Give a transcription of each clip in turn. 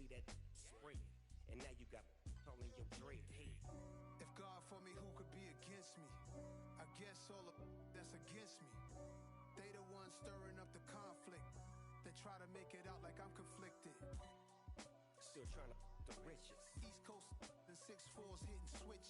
leave that spread. And now you got all in your dread head. If God for me, who could be against me? I guess all of that's against me. They the ones stirring up the conflict. They try to make it out like I'm conflicted. Still trying to the riches. East Coast and 6'4's hitting switch.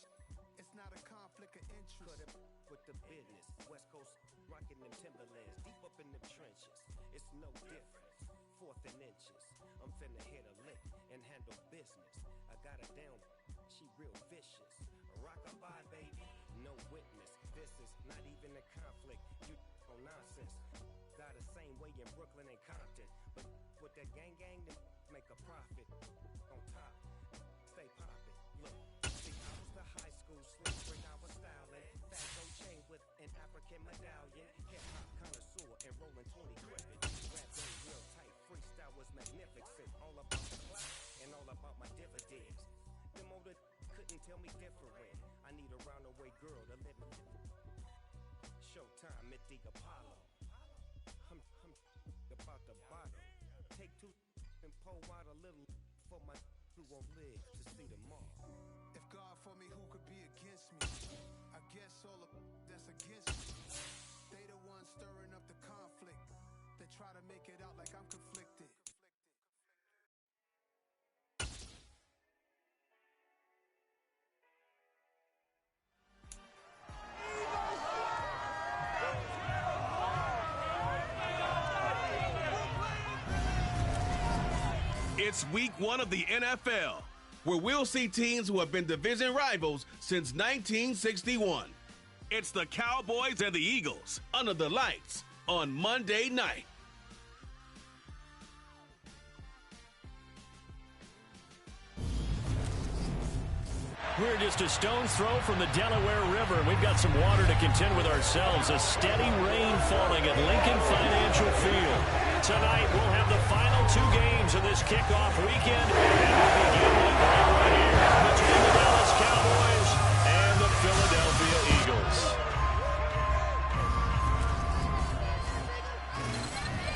It's not a conflict of interest. Cut it with the business. West Coast rocking them Timberlands. Deep up in them trenches. It's no difference. Fourth and inches. I'm finna hit a lick and handle business. I got her down. She real vicious. Rock-a-bye, baby. No witness. This is not even a conflict. You on nonsense. Got the same way in Brooklyn and Compton. But with that gang, then make a profit. On top. Stay poppin'. Look. See, I was the high school slick when I was styling. Fat gold chain with an African medallion. Hip-hop connoisseur and rolling 20 cribbage. Rap game real tight. Freestyle was magnificent. All about the clout and all about my dividends. Them older couldn't tell me different. I need a roundaway girl to let me. Showtime at the Apollo. I'm about the bottom. Take two and pour out a little for my who won't live to see tomorrow. If God for me, who could be against me? I guess all of that's against me. They the ones stirring up the conflict. They try to make it out like I'm conflicted. It's week 1 of the NFL, where we'll see teams who have been division rivals since 1961. It's the Cowboys and the Eagles under the lights on Monday night. We're just a stone's throw from the Delaware River, and we've got some water to contend with ourselves. A steady rain falling at Lincoln Financial Field. Tonight, we'll have the final 2 games of this kickoff weekend, and we'll begin with one right here between the Dallas Cowboys and the Philadelphia Eagles.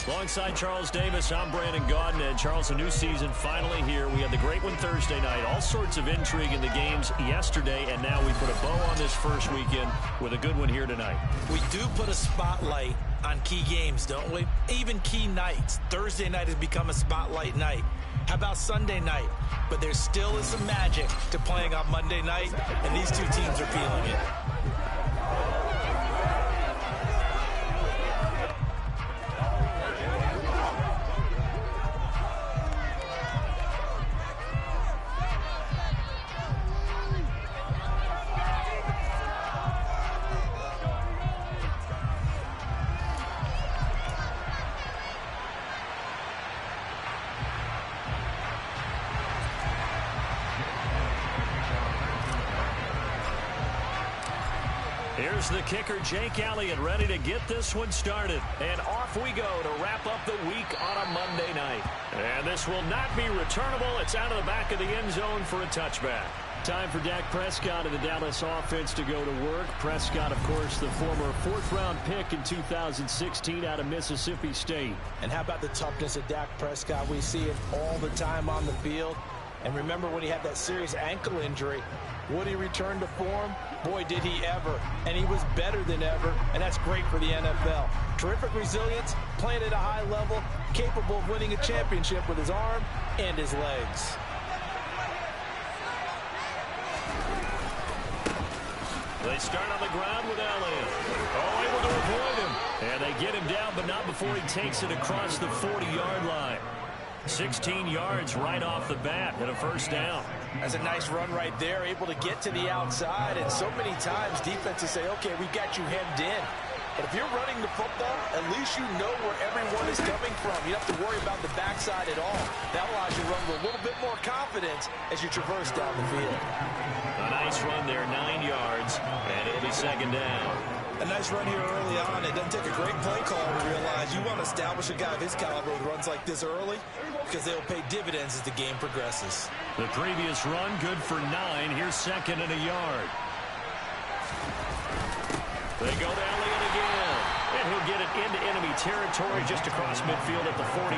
Alongside Charles Davis, I'm Brandon Gaudin. And Charles, a new season finally here. We had the great one Thursday night. All sorts of intrigue in the games yesterday, and now we put a bow on this first weekend with a good one here tonight. We do put a spotlight on key games, don't we? Even key nights. Thursday night has become a spotlight night. How about Sunday night? But there still is some magic to playing on Monday night, and these two teams are feeling it. Here's the kicker, Jake Elliott, ready to get this one started. And off we go to wrap up the week on a Monday night. And this will not be returnable. It's out of the back of the end zone for a touchback. Time for Dak Prescott and the Dallas offense to go to work. Prescott, of course, the former 4th-round pick in 2016 out of Mississippi State. And how about the toughness of Dak Prescott? We see it all the time on the field. And remember when he had that serious ankle injury, would he return to form? Boy, did he ever. And he was better than ever, and that's great for the NFL. Terrific resilience, playing at a high level, capable of winning a championship with his arm and his legs. They start on the ground with Elliott. Oh, able to avoid him. And they get him down, but not before he takes it across the 40-yard line. 16 yards right off the bat and a first down. That's a nice run right there, able to get to the outside. And so many times defenses say, okay, we got you hemmed in. But if you're running the football, at least you know where everyone is coming from. You don't have to worry about the backside at all. That allows you to run with a little bit more confidence as you traverse down the field. A nice run there, 9 yards, and it'll be second down. A nice run here early on. It doesn't take a great play caller to realize you want to establish a guy of his caliber who runs like this early because they'll pay dividends as the game progresses. The previous run, good for 9. Here's second and a yard. They go to Elliott again. And he'll get it into enemy territory just across midfield at the 49.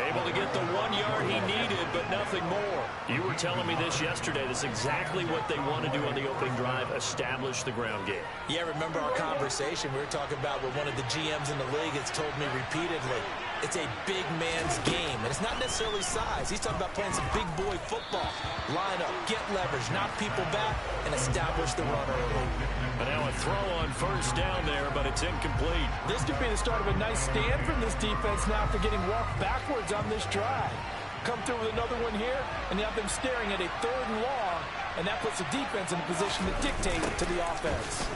Able able to get the 1 yard he needed, but nothing more. You were telling me this yesterday. This is exactly what they want to do on the opening drive, establish the ground game. Yeah, remember our conversation? We were talking about what one of the GMs in the league has told me repeatedly. It's a big man's game, and it's not necessarily size. He's talking about playing some big boy football. Line up, get leverage, knock people back, and establish the run early. And now a throw on first down there, but it's incomplete. This could be the start of a nice stand from this defense now for getting walked backwards on this drive. Come through with another one here, and you have them staring at a 3rd and long, and that puts the defense in a position to dictate to the offense.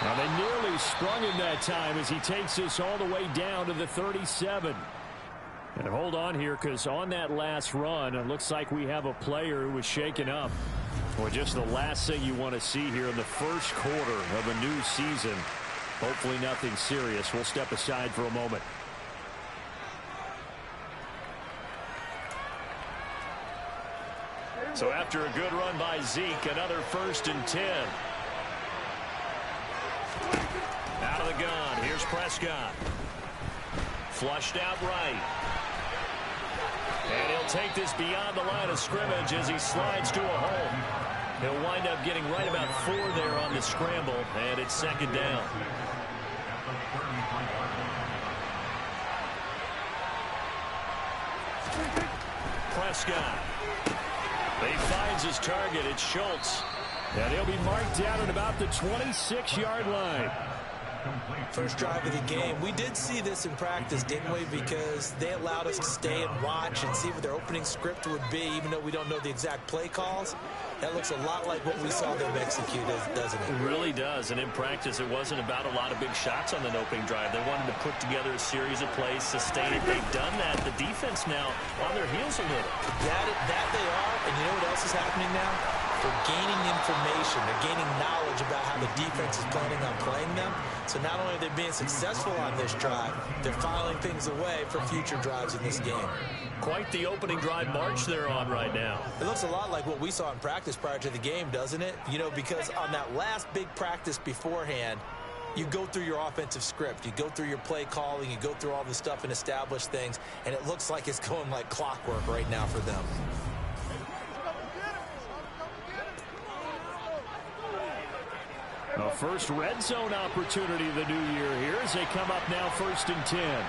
Now they nearly sprung him that time as he takes this all the way down to the 37. And hold on here, because on that last run, it looks like we have a player who was shaken up. Well, just the last thing you want to see here in the first quarter of a new season. Hopefully nothing serious. We'll step aside for a moment. So after a good run by Zeke, another 1st and 10. Out of the gun. Here's Prescott. Flushed out right. And he'll take this beyond the line of scrimmage as he slides to a hole. He'll wind up getting right about 4 there on the scramble, and it's 2nd down. Prescott. He finds his target. It's Schultz. And he'll be marked down at about the 26-yard line. First drive of the game. We did see this in practice, didn't we? Because they allowed us to stay and watch and see what their opening script would be, even though we don't know the exact play calls. That looks a lot like what we saw them execute, doesn't it? It really does. And in practice, it wasn't about a lot of big shots on the opening drive. They wanted to put together a series of plays, sustain it. They've done that. The defense now on their heels a little. That they are. And you know what else is happening now? They're gaining information. They're gaining knowledge about how the defense is planning on playing them. So not only are they being successful on this drive, they're filing things away for future drives in this game. Quite the opening drive march they're on right now. It looks a lot like what we saw in practice prior to the game, doesn't it? You know, because on that last big practice beforehand, you go through your offensive script. You go through your play calling. You go through all the stuff and establish things. And it looks like it's going like clockwork right now for them. A first red zone opportunity of the new year here as they come up now 1st and 10.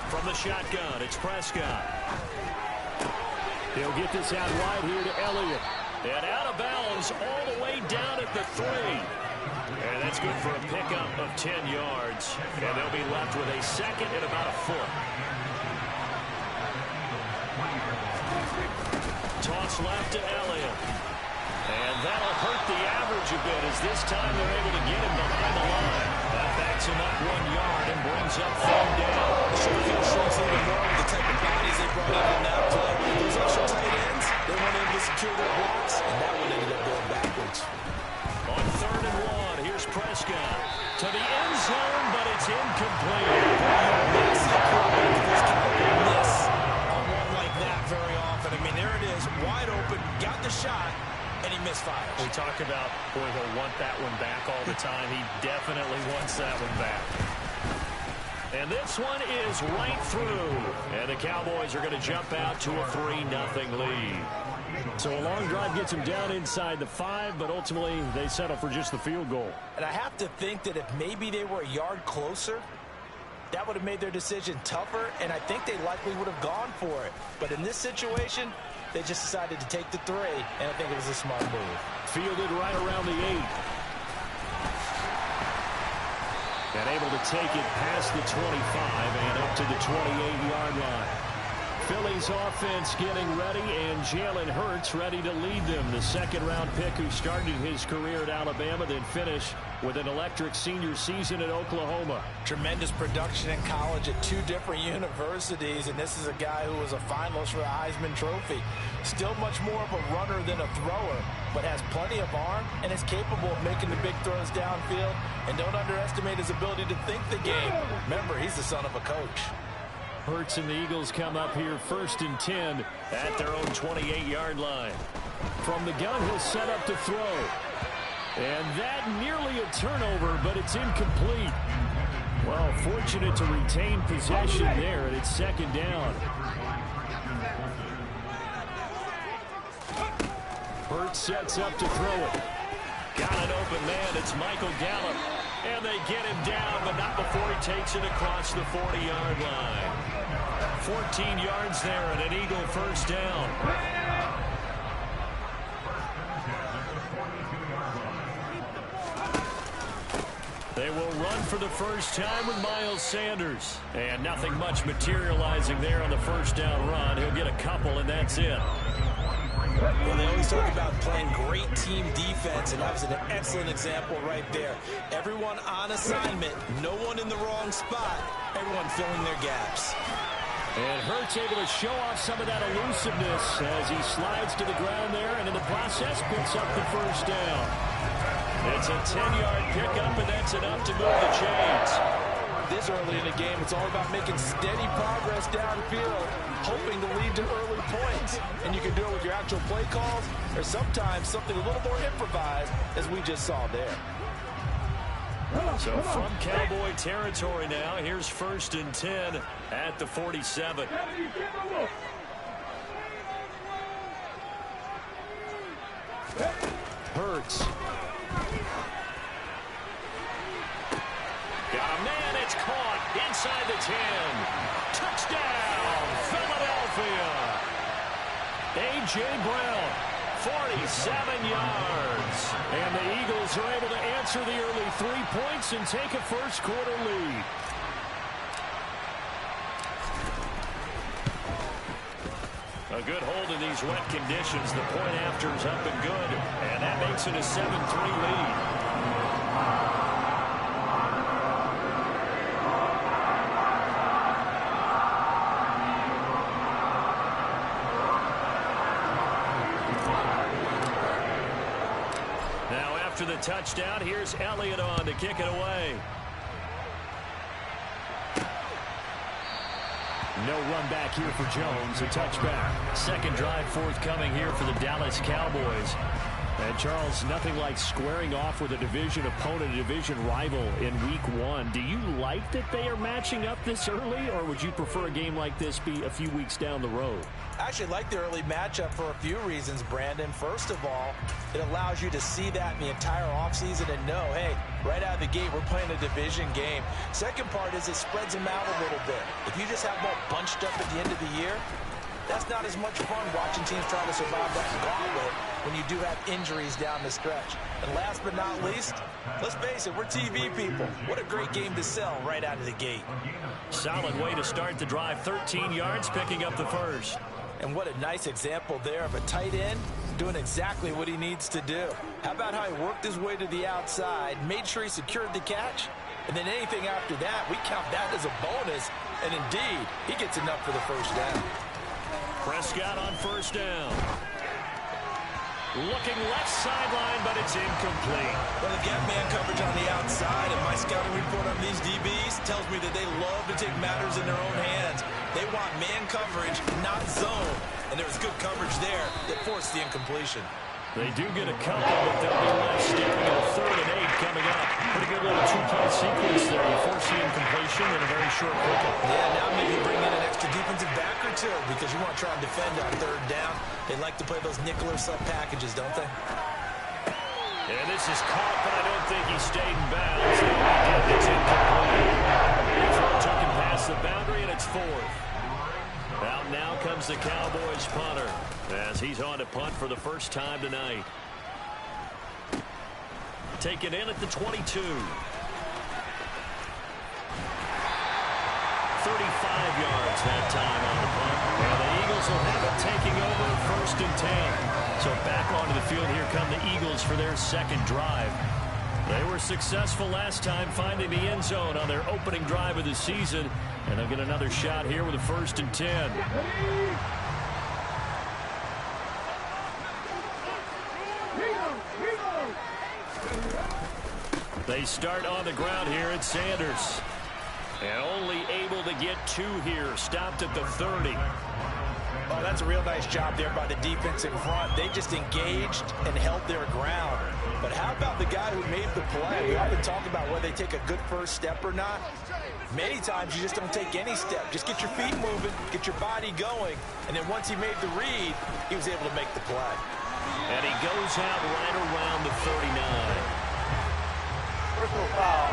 From the shotgun, it's Prescott. He'll get this out wide here to Elliott. And out of bounds all the way down at the 3. And that's good for a pickup of 10 yards. And they'll be left with a 2nd and about a foot. Toss left to Elliott. And that'll hurt the average a bit as this time they're able to get him behind the line. That backs him up 1 yard and brings up 3rd down. Sure feels shrinks even more with the type of bodies they brought in on that play. Those extra tight ends, they wanted to secure their blocks, and that one ended up going backwards. On 3rd and 1, here's Prescott to the end zone, but it's incomplete. Massive quarterback of this caliber miss on one like that very often. I mean, there it is, wide open, got the shot, and he misfires. We talk about, boy, he'll want that one back all the time. He definitely wants that one back. And this one is right through. And the Cowboys are going to jump out to a 3-0 lead. So a long drive gets them down inside the 5, but ultimately they settle for just the field goal. And I have to think that if maybe they were a yard closer, that would have made their decision tougher, and I think they likely would have gone for it. But in this situation, they just decided to take the 3, and I think it was a smart move. Fielded right around the 8. And able to take it past the 25 and up to the 28-yard line. Philly's offense getting ready, and Jalen Hurts ready to lead them. The 2nd-round pick who started his career at Alabama, then finished with an electric senior season at Oklahoma. Tremendous production in college at 2 different universities, and this is a guy who was a finalist for the Heisman Trophy. Still much more of a runner than a thrower, but has plenty of arm and is capable of making the big throws downfield. And don't underestimate his ability to think the game. Remember, he's the son of a coach. Hurts and the Eagles come up here 1st and 10 at their own 28-yard line. From the gun, he'll set up to throw. And that nearly a turnover, but it's incomplete. Well, fortunate to retain possession there, and it's second down. Hurts sets up to throw it. Got an open man. It's Michael Gallup. And they get him down, but not before he takes it across the 40-yard line. 14 yards there and an Eagle first down. They will run for the first time with Miles Sanders. And nothing much materializing there on the first down run. He'll get a couple, and that's it. Well, they always talk about playing great team defense, and that was an excellent example right there. Everyone on assignment, no one in the wrong spot, everyone filling their gaps. And Hurts able to show off some of that elusiveness as he slides to the ground there, and in the process picks up the first down. It's a 10-yard pickup, and that's enough to move the chains. This early in the game, it's all about making steady progress downfield, hoping to lead to early points. And you can do it with your actual play calls, or sometimes something a little more improvised, as we just saw there. So from Cowboy territory now, here's 1st and 10 at the 47. Hurts. Got a man, it's caught inside the 10. Touchdown, Philadelphia. A.J. Brown, 47 yards. And the Eagles are able to answer the early 3 points and take a first-quarter lead. A good hold in these wet conditions. The point after is up and good. And that makes it a 7-3 lead. After the touchdown, here's Elliott on to kick it away. No run back here for Jones. A touchback. Second drive forthcoming here for the Dallas Cowboys. And Charles, nothing like squaring off with a division opponent, a division rival in week 1. Do you like that they are matching up this early, or would you prefer a game like this be a few weeks down the road? I actually like the early matchup for a few reasons, Brandon. First of all, it allows you to see that in the entire offseason and know, hey, right out of the gate, we're playing a division game. Second part is it spreads them out a little bit. If you just have them all bunched up at the end of the year, that's not as much fun watching teams try to survive that gauntlet when you do have injuries down the stretch. And last but not least, let's face it, we're TV people. What a great game to sell right out of the gate. Solid way to start the drive. 13 yards, picking up the first. And what a nice example there of a tight end doing exactly what he needs to do. How about how he worked his way to the outside, made sure he secured the catch, and then anything after that, we count that as a bonus. And indeed, he gets enough for the first down. Prescott on first down. Looking left sideline, but it's incomplete. Well, the gap man coverage on the outside, and my scouting report on these DBs tells me that they love to take matters in their own hands. They want man coverage, not zone. And there was good coverage there that forced the incompletion. They do get a couple, but they'll be left staring at a 3rd and 8 coming up. Pretty good little 2-play sequence there. You force the incompletion in a very short pickup. Yeah, now maybe bring in an extra defensive back or two because you want to try and defend on 3rd down. They like to play those nickel or sub packages, don't they? And this is caught, but I don't think he stayed in bounds. No, he did. It's incomplete. The throw took him past the boundary, and it's 4th. Out now comes the Cowboys punter as he's on to punt for the first time tonight. Take it in at the 22. 35 yards that time on the punt. And the Eagles will have it taking over 1st and 10. So back onto the field, here come the Eagles for their second drive. They were successful last time finding the end zone on their opening drive of the season. And they'll get another shot here with a 1st and 10. They start on the ground here at Sanders. And only able to get 2 here. Stopped at the 30. Oh, that's a real nice job there by the defense in front. They just engaged and held their ground. But how about the guy who made the play? We often talk about whether they take a good first step or not. Many times you just don't take any step. Just get your feet moving, get your body going, and then once he made the read, he was able to make the play. And he goes out right around the 39. Personal foul.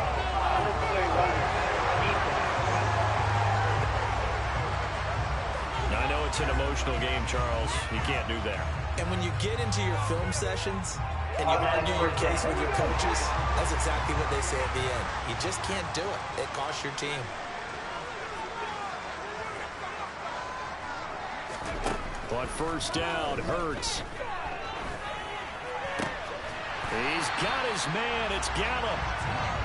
Now, I know it's an emotional game, Charles. You can't do that. And when you get into your film sessions and you argue your case with your coaches, that's exactly what they say at the end. You just can't do it. It costs your team. On first down, Hurts. He's got his man. It's Gallup.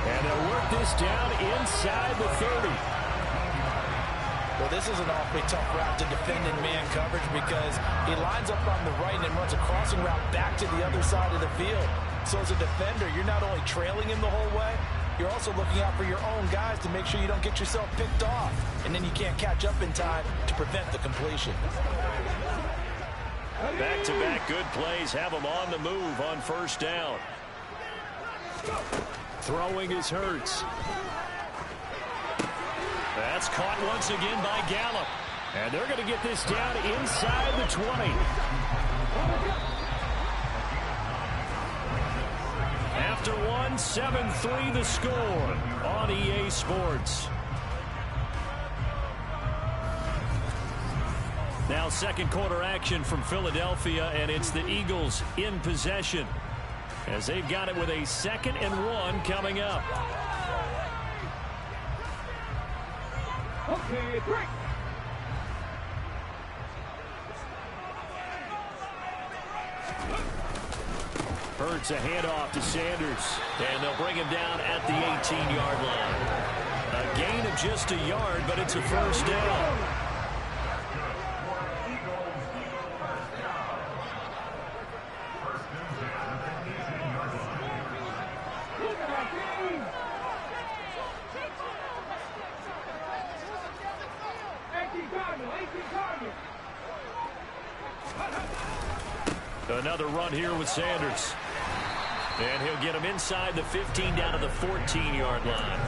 And they'll work this down inside the 30. Well, this is an awfully tough route to defend in man coverage because he lines up on the right and then runs a crossing route back to the other side of the field. So as a defender, you're not only trailing him the whole way, you're also looking out for your own guys to make sure you don't get yourself picked off. And then you can't catch up in time to prevent the completion. Back-to-back good plays have him on the move on first down. Throwing is Hurts. That's caught once again by Gallup. And they're going to get this down inside the 20. After one, 7-3 the score on EA Sports. Now second quarter action from Philadelphia, and it's the Eagles in possession as they've got it with a 2nd and 1 coming up. Okay, break. Hurts a handoff to Sanders, and they'll bring him down at the 18-yard line. A gain of just a yard, but it's a first down. Another run here with Sanders. And he'll get him inside the 15 down to the 14-yard line.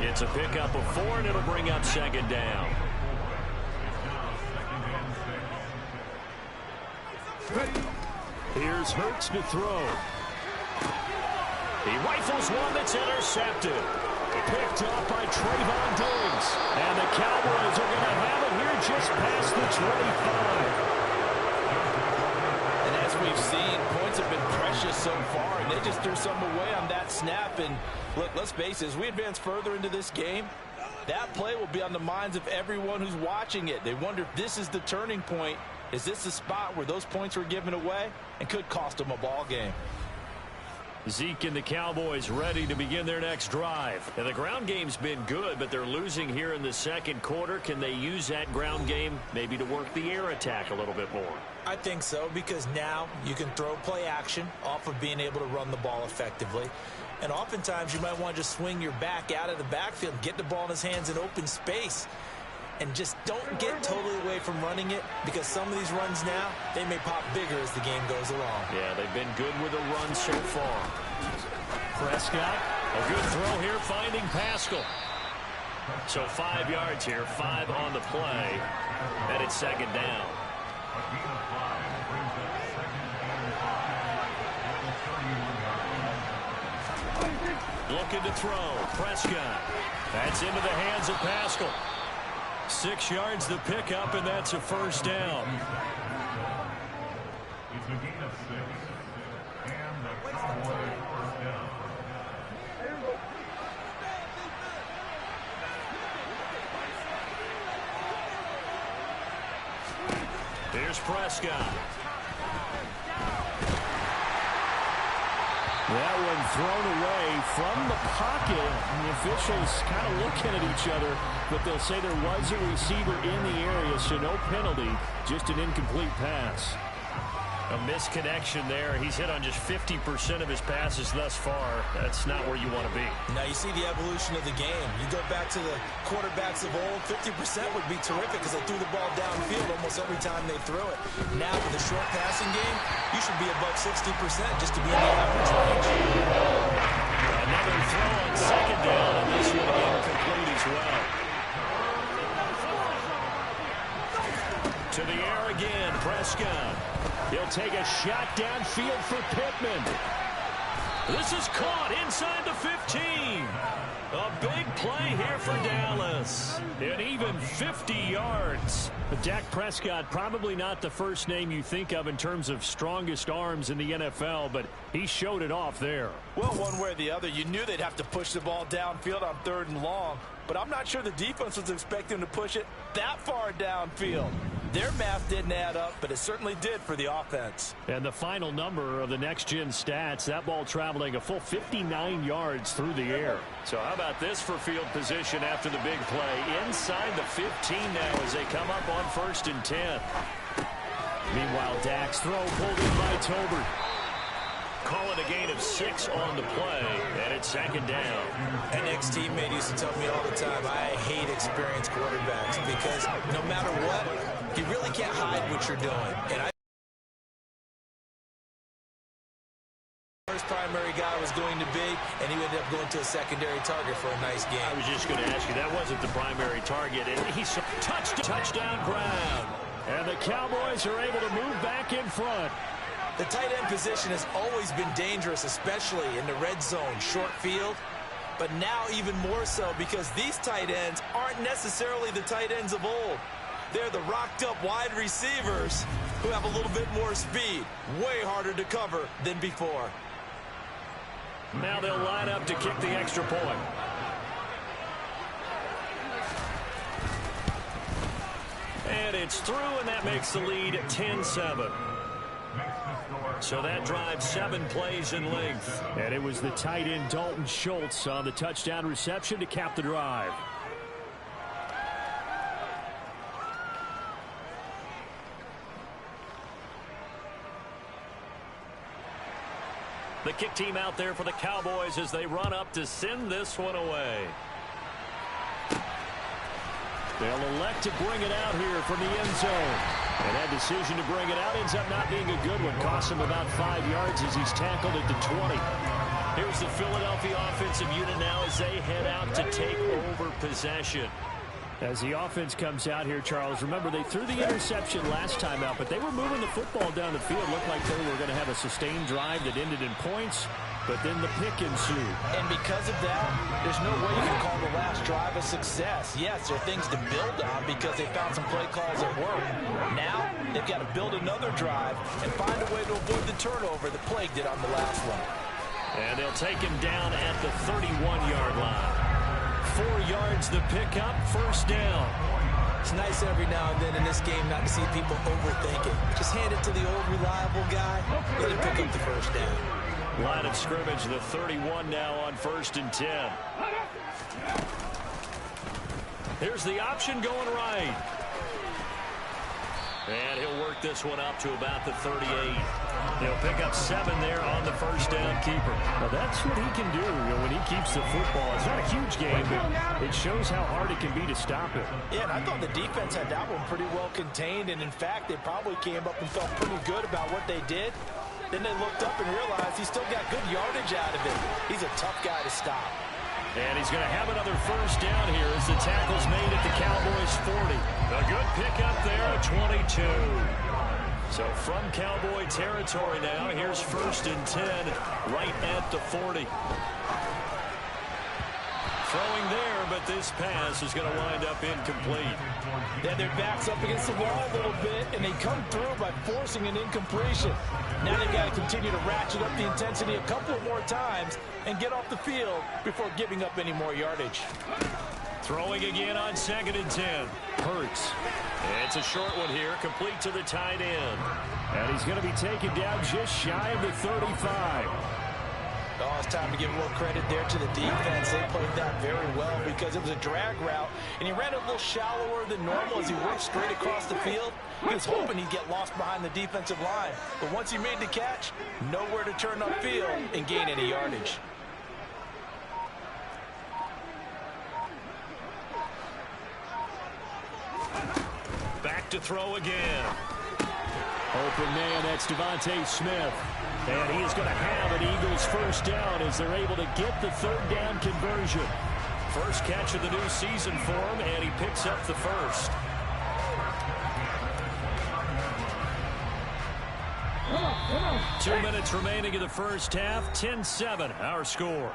It's a pickup of 4, and it'll bring up 2nd down. Here's Hurts to throw. He rifles one that's intercepted. Picked up by Trayvon Diggs. And the Cowboys are going to have it here just past the 25. And as we've seen, points have been precious so far, and they just threw some away on that snap. And look, let's face it, as we advance further into this game, that play will be on the minds of everyone who's watching it. They wonder if this is the turning point. Is this the spot where those points were given away and could cost them a ball game? Zeke and the Cowboys ready to begin their next drive. And the ground game's been good, but they're losing here in the second quarter. Can they use that ground game maybe to work the air attack a little bit more? I think so, because now you can throw play action off of being able to run the ball effectively. And oftentimes you might want to just swing your back out of the backfield and get the ball in his hands in open space. And just don't get totally away from running it, because some of these runs now, they may pop bigger as the game goes along. Yeah, they've been good with a run so far. Prescott, a good throw here, finding Pascal. So 5 yards here, 5 on the play, and it's 2nd down. Looking to throw, Prescott. That's into the hands of Pascal. 6 yards the pickup, and that's a first down. It's a gain of 6, and the Cowboys first down. Here's Prescott. That one thrown away from the pocket. And the officials kind of looking at each other, but they'll say there was a receiver in the area, so no penalty, just an incomplete pass. A misconnection there. He's hit on just 50% of his passes thus far. That's not where you want to be. Now you see the evolution of the game. You go back to the quarterbacks of old, 50% would be terrific because they threw the ball downfield almost every time they threw it. Now with the short passing game, you should be above 60% just to be in the average range. Another throw on second down, and this one incomplete as well. To the air again, Prescott. He'll take a shot downfield for Pittman. This is caught inside the 15. A big play here for Dallas. And even 50 yards. But Dak Prescott, probably not the first name you think of in terms of strongest arms in the NFL, but he showed it off there. Well, one way or the other, you knew they'd have to push the ball downfield on 3rd and long, but I'm not sure the defense was expecting to push it that far downfield. Their math didn't add up, but it certainly did for the offense. And the final number of the next-gen stats, that ball traveling a full 59 yards through the air. So how about this for field position after the big play? Inside the 15 now as they come up on 1st and 10. Meanwhile, Dak's throw pulled in by Tolbert. Call it a gain of 6 on the play, and it's 2nd down. An ex-teammate used to tell me all the time, I hate experienced quarterbacks because no matter what, you really can't hide what you're doing. And first primary guy was going to be, and he ended up going to a secondary target for a nice game. I was just going to ask you, that wasn't the primary target, and he's touchdown Brown. And the Cowboys are able to move back in front. The tight end position has always been dangerous, especially in the red zone, short field. But now even more so because these tight ends aren't necessarily the tight ends of old. They're the rocked-up wide receivers who have a little bit more speed. Way harder to cover than before. Now they'll line up to kick the extra point. And it's through, and that makes the lead 10-7. So that drives 7 plays in length. And it was the tight end Dalton Schultz on the touchdown reception to cap the drive. The kick team out there for the Cowboys as they run up to send this one away. They'll elect to bring it out here from the end zone. And that decision to bring it out ends up not being a good one. Costs him about 5 yards as he's tackled at the 20. Here's the Philadelphia offensive unit now as they head out to take over possession. As the offense comes out here, Charles, remember they threw the interception last time out, but they were moving the football down the field. Looked like they were going to have a sustained drive that ended in points, but then the pick ensued. And because of that, there's no way you can call the last drive a success. Yes, there are things to build on because they found some play calls that work. Now, they've got to build another drive and find a way to avoid the turnover that plagued it on the last one. And they'll take him down at the 31-yard line. 4 yards the pickup, 1st down. It's nice every now and then in this game not to see people overthink it. Just hand it to the old reliable guy, let him pick up the 1st down. Line of scrimmage, the 31 now on 1st and 10. Here's the option going right. And he'll work this one up to about the 38. He'll pick up 7 there on the 1st down keeper. Now that's what he can do when he keeps the football. It's not a huge game, but it shows how hard it can be to stop it. Yeah, and I thought the defense had that one pretty well contained, and in fact, they probably came up and felt pretty good about what they did. Then they looked up and realized he still got good yardage out of it. He's a tough guy to stop. And he's going to have another 1st down here as the tackle's made at the Cowboys 40. A good pickup there at 22. So from Cowboy territory now, here's 1st and 10 right at the 40. Throwing there, but this pass is going to wind up incomplete. Yeah, their back's up against the wall a little bit, and they come through by forcing an incompletion. Now they've got to continue to ratchet up the intensity a couple of more times and get off the field before giving up any more yardage. Throwing again on 2nd and 10. Hurts. It's a short one here, complete to the tight end. And he's going to be taken down just shy of the 35. Oh, it's time to give a little credit there to the defense. They played that very well because it was a drag route, and he ran a little shallower than normal as he worked straight across the field. He was hoping he'd get lost behind the defensive line, but once he made the catch, nowhere to turn upfield and gain any yardage. Back to throw again. Open man, that's Devontae Smith. And he is going to have an Eagles first down as they're able to get the third down conversion. First catch of the new season for him, and he picks up the first. Come on. 2 minutes remaining in the first half. 10-7, our score.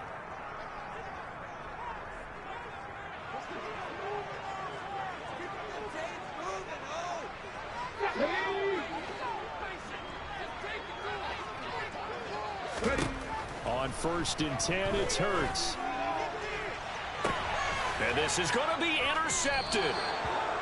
On 1st and 10, it's Hurts. And this is going to be intercepted.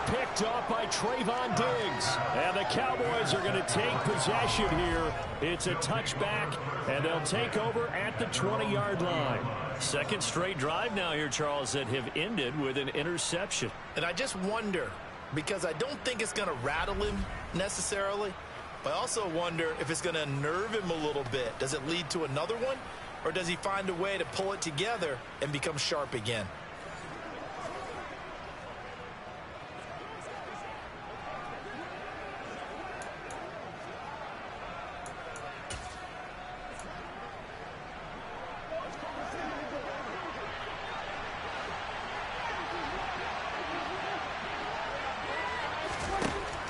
Picked off by Trayvon Diggs. And the Cowboys are going to take possession here. It's a touchback, and they'll take over at the 20-yard line. Second straight drive now here, Charles, that have ended with an interception. And I just wonder, because I don't think it's going to rattle him necessarily, but I also wonder if it's going to unnerve him a little bit. Does it lead to another one, or does he find a way to pull it together and become sharp again?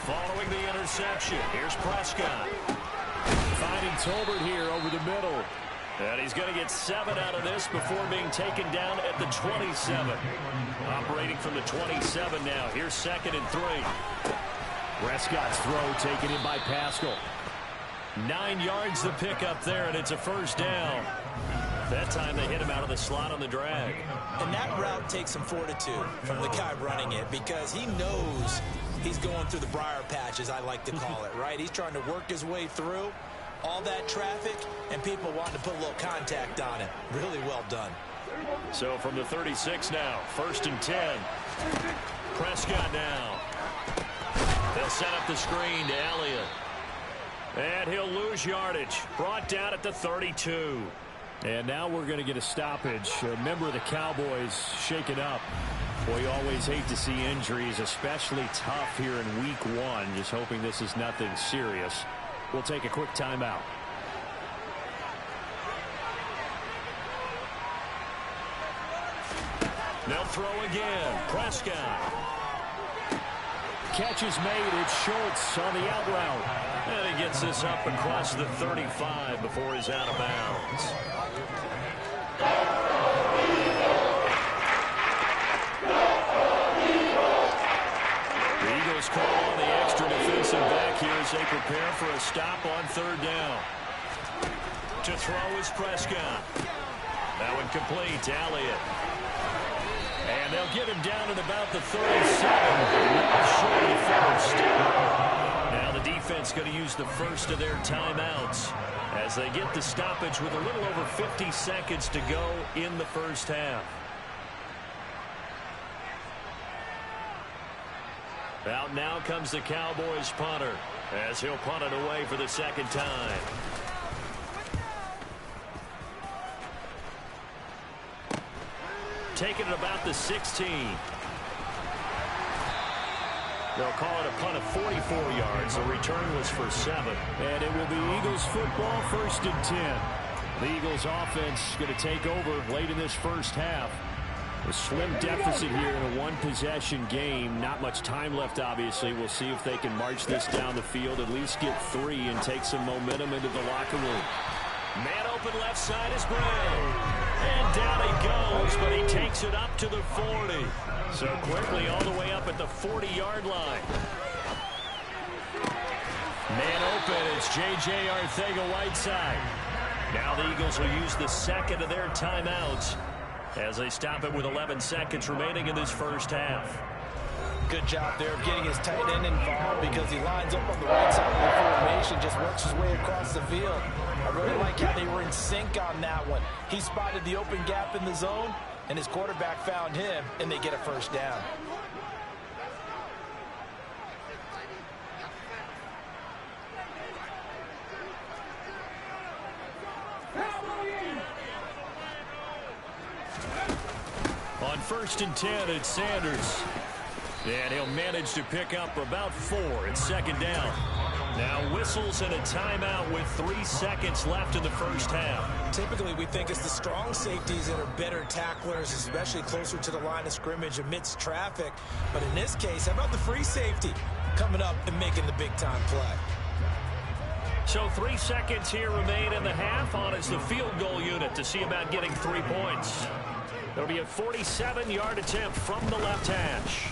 Following the interception, here's Prescott. Finding Tolbert here over the middle. And he's going to get 7 out of this before being taken down at the 27. Operating from the 27 now. Here's 2nd and 3. Prescott's throw taken in by Pascal. 9 yards to pick up there, and it's a first down. That time they hit him out of the slot on the drag. And that route takes some fortitude from the guy running it because he knows he's going through the briar patch, as I like to call it, right? He's trying to work his way through all that traffic, and people wanting to put a little contact on it. Really well done. So from the 36 now, 1st and 10. Prescott now. They'll set up the screen to Elliott. And he'll lose yardage. Brought down at the 32. And now we're going to get a stoppage. A member of the Cowboys shaken up. Boy, you always hate to see injuries, especially tough here in week 1. Just hoping this is nothing serious. We'll take a quick timeout. They'll throw again. Prescott. Catch is made. It's Schultz on the out route. And he gets this up across the 35 before he's out of bounds. The Eagles call on the extra defensive back here as they prepare for a stop on 3rd down. To throw is Prescott. That one complete to Elliott. And they'll get him down at about the 37. Well short of the first. Now the defense going to use the first of their timeouts as they get the stoppage with a little over 50 seconds to go in the first half. Out now comes the Cowboys punter as he'll punt it away for the 2nd time. Taking it about the 16. They'll call it a punt of 44 yards. The return was for 7. And it will be Eagles football, 1st and 10. The Eagles offense going to take over late in this first half. A slim deficit here in a one-possession game. Not much time left, obviously. We'll see if they can march this down the field, at least get 3 and take some momentum into the locker room. Man open left side is Brown. And down he goes, but he takes it up to the 40. So quickly all the way up at the 40-yard line. Man open, it's J.J. Arcega-Whiteside. Now the Eagles will use the 2nd of their timeouts as they stop it with 11 seconds remaining in this first half. Good job there of getting his tight end involved because he lines up on the right side of the formation, just works his way across the field. I really like how they were in sync on that one. He spotted the open gap in the zone. and his quarterback found him, and they get a first down. On 1st and 10, it's Sanders. And he'll manage to pick up about 4. It's 2nd down. Now whistles and a timeout with 3 seconds left in the first half. Typically, we think it's the strong safeties that are better tacklers, especially closer to the line of scrimmage amidst traffic. But in this case, how about the free safety coming up and making the big-time play? So 3 seconds here remain in the half. On is the field goal unit to see about getting 3 points. It'll be a 47-yard attempt from the left hash.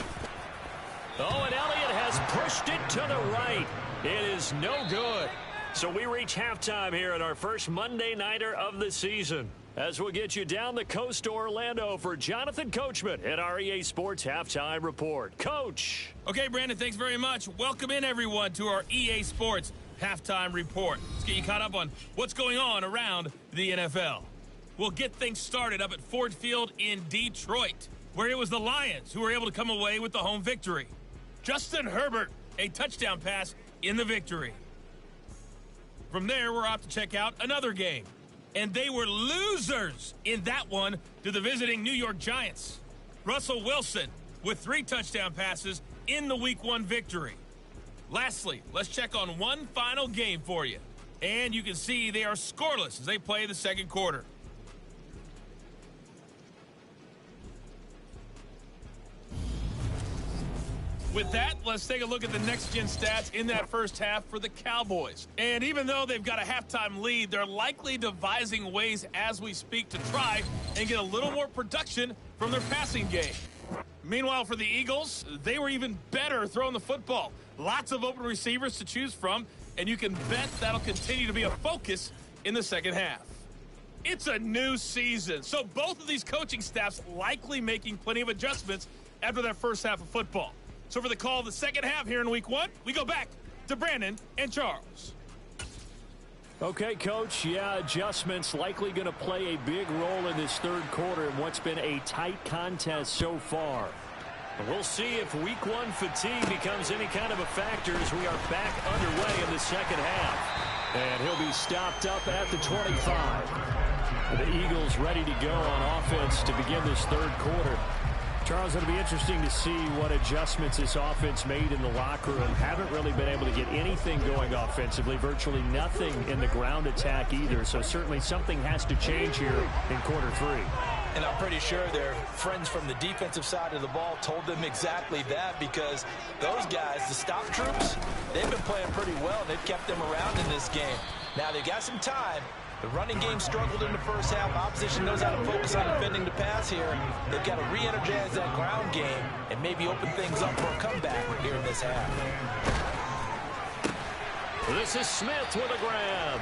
Oh, and Elliott has pushed it to the right. It is no good. So we reach halftime here at our first Monday Nighter of the season. As we'll get you down the coast to Orlando for Jonathan Coachman at our EA Sports Halftime Report. Coach. Okay, Brandon, thanks very much. Welcome in, everyone, to our EA Sports Halftime Report. Let's get you caught up on what's going on around the NFL. We'll get things started up at Ford Field in Detroit, where it was the Lions who were able to come away with the home victory. Justin Herbert, a touchdown pass in the victory. From there, we're off to check out another game. And they were losers in that one to the visiting New York Giants. Russell Wilson with 3 touchdown passes in the Week 1 victory. Lastly, let's check on one final game for you. And you can see they are scoreless as they play the second quarter. With that, let's take a look at the next-gen stats in that first half for the Cowboys. And even though they've got a halftime lead, they're likely devising ways as we speak to try and get a little more production from their passing game. Meanwhile, for the Eagles, they were even better throwing the football. Lots of open receivers to choose from, and you can bet that'll continue to be a focus in the second half. It's a new season, so both of these coaching staffs likely making plenty of adjustments after that first half of football. So for the call of the second half here in Week 1, we go back to Brandon and Charles. Okay, Coach. Yeah, adjustments likely going to play a big role in this third quarter in what's been a tight contest so far. We'll see if Week 1 fatigue becomes any kind of a factor as we are back underway in the second half. And he'll be stopped up at the 25. The Eagles ready to go on offense to begin this third quarter. Charles, it'll be interesting to see what adjustments this offense made in the locker room. Haven't really been able to get anything going offensively, virtually nothing in the ground attack either. So certainly something has to change here in quarter 3. And I'm pretty sure their friends from the defensive side of the ball told them exactly that, because those guys, the stop troops, they've been playing pretty well. They've kept them around in this game. Now they've got some time. The running game struggled in the first half. Opposition knows how to focus on defending the pass here. They've got to re-energize that ground game and maybe open things up for a comeback here in this half. This is Smith with a grab.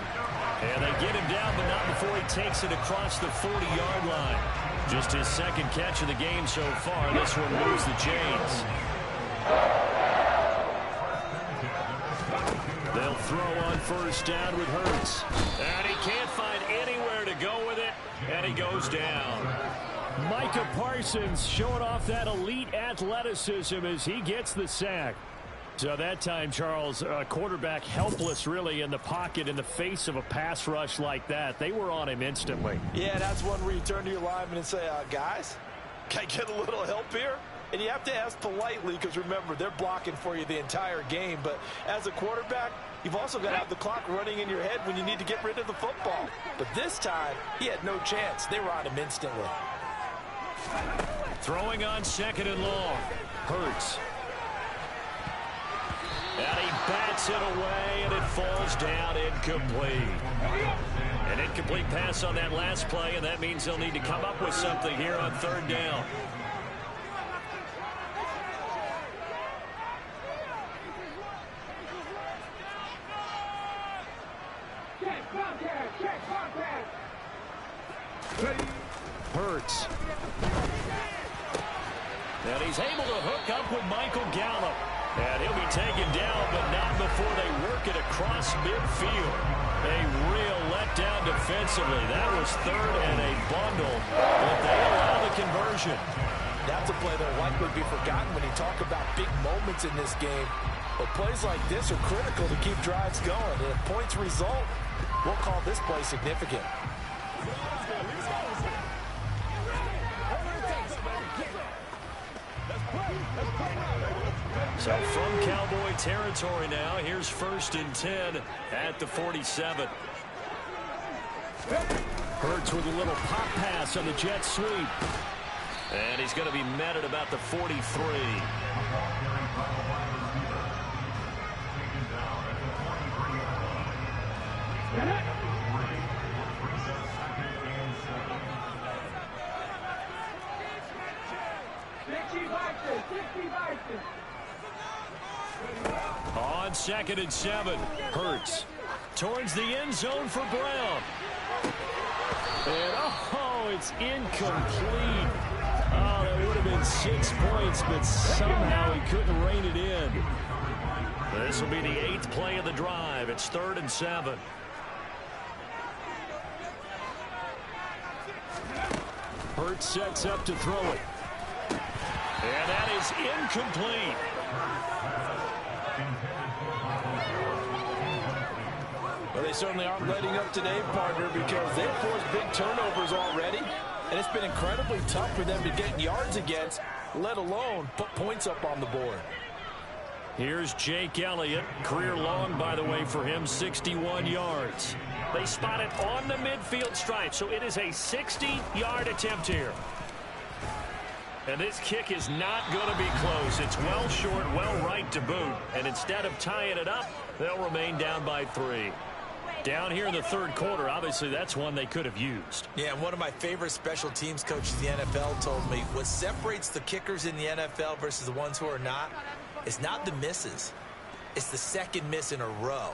And they get him down, but not before he takes it across the 40-yard line. Just his second catch of the game so far. This one moves the chains. They'll throw on first down with Hurts. And he can't find anywhere to go with it, and he goes down. Micah Parsons showing off that elite athleticism as he gets the sack. So that time, Charles, quarterback helpless really in the pocket in the face of a pass rush like that. They were on him instantly. Yeah, that's one where you turn to your lineman and say, guys, can I get a little help here? And you have to ask politely because, remember, they're blocking for you the entire game. But as a quarterback, you've also got to have the clock running in your head when you need to get rid of the football. But this time, he had no chance. They were on him instantly. Throwing on second and long. Hurts. And he bats it away, and it falls down incomplete. An incomplete pass on that last play, and that means they'll need to come up with something here on third down. Hurts. And he's able to hook up with Michael Gallup. And he'll be taken down, but not before they work it across midfield. A real letdown defensively. That was third and a bundle. But they allow the completion. That's a play that will likely be forgotten when you talk about big moments in this game. But plays like this are critical to keep drives going. And if points result, we'll call this play significant. So from Cowboy territory now, here's 1st and 10 at the 47. Hurts with a little pop pass on the jet sweep. And he's going to be met at about the 43. On 2nd and 7, Hurts towards the end zone for Brown. And, oh, it's incomplete. Oh, that would have been 6 points, but somehow he couldn't rein it in. This will be the 8th play of the drive. It's 3rd and 7. Hurts sets up to throw it. And that is incomplete. Well, they certainly aren't letting up today, partner, because they've forced big turnovers already, and it's been incredibly tough for them to get yards against, let alone put points up on the board. Here's Jake Elliott. Career long, by the way, for him, 61 yards. They spot it on the midfield stripe, so it is a 60-yard attempt here. And this kick is not going to be close. It's well short, well right to boot. And instead of tying it up, they'll remain down by 3. Down here in the 3rd quarter, obviously that's one they could have used. Yeah, and one of my favorite special teams coaches in the NFL told me what separates the kickers in the NFL versus the ones who are not is not the misses. It's the second miss in a row.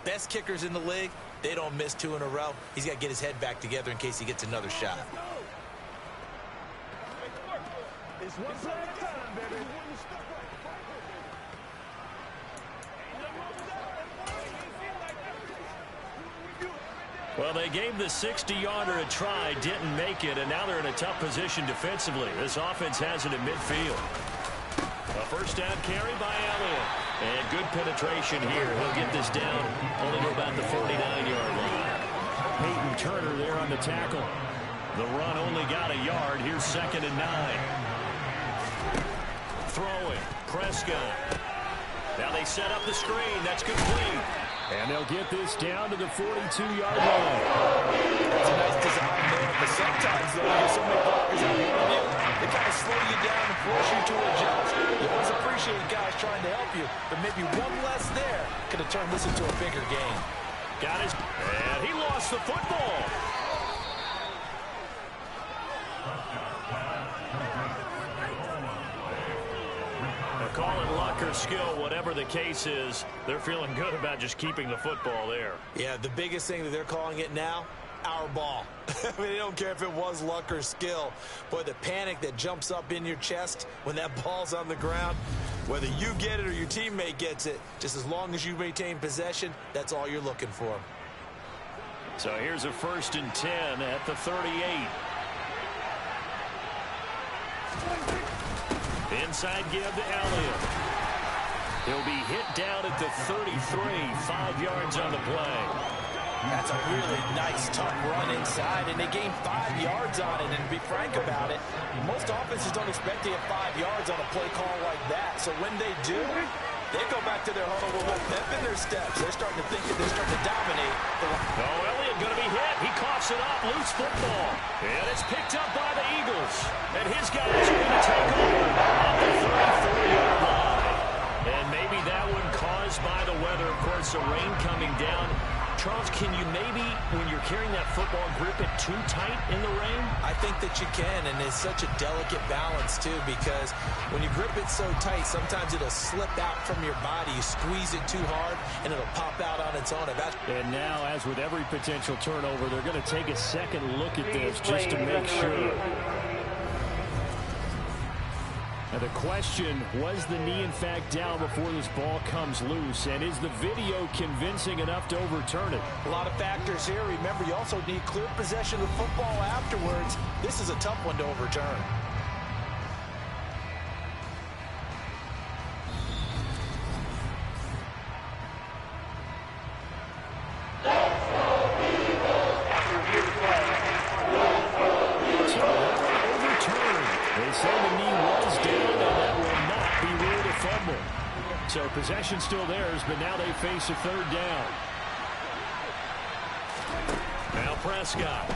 Best kickers in the league, they don't miss 2 in a row. He's got to get his head back together in case he gets another shot. It's one play at a time, baby. Well, they gave the 60-yarder a try, didn't make it, and now they're in a tough position defensively. This offense has it in midfield. A first down carry by Elliott. And good penetration here. He'll get this down only to about the 49-yard line. Peyton Turner there on the tackle. The run only got a yard. Here's 2nd and 9. Throwing. Prescott. Now they set up the screen. That's complete. And they'll get this down to the 42-yard line. That's a nice design there, but sometimes, though, you get so many blockers out in front of you, they kind of slow you down and force you to adjust. You always appreciate guys trying to help you, but maybe one less there could have turned this into a bigger game. Got his, and he lost the football. Call it luck or skill, whatever the case is, they're feeling good about just keeping the football there. Yeah, the biggest thing that they're calling it now, our ball. I mean, they don't care if it was luck or skill. Boy, the panic that jumps up in your chest when that ball's on the ground, whether you get it or your teammate gets it, just as long as you maintain possession, that's all you're looking for. So here's a 1st and 10 at the 38. Inside give to Elliott. He'll be hit down at the 33, 5 yards on the play. That's a really nice, tough run inside, and they gained 5 yards on it. And to be frank about it, most offenses don't expect to get 5 yards on a play call like that. So when they do, they go back to their huddle with a pep in their steps. They're starting to think that they're starting to dominate. Oh, Elliott going to be hit. He coughs it up. Loose football. And it's picked up by the Eagles. And his guys are going to take over at the 34-yard line. And maybe that one caused by the weather. Of course, the rain coming down. Charles, can you maybe, when you're carrying that football, grip it too tight in the rain? I think that you can, and it's such a delicate balance, too, because when you grip it so tight, sometimes it'll slip out from your body. You squeeze it too hard, and it'll pop out on its own. And now, as with every potential turnover, they're going to take a second look at this just to make sure. Now the question, was the knee in fact down before this ball comes loose? And is the video convincing enough to overturn it? A lot of factors here. Remember, you also need clear possession of the football afterwards. This is a tough one to overturn. they say the knee was down, and that will not be ruled a fumble. So possession still theirs, but now they face a third down. Now Prescott.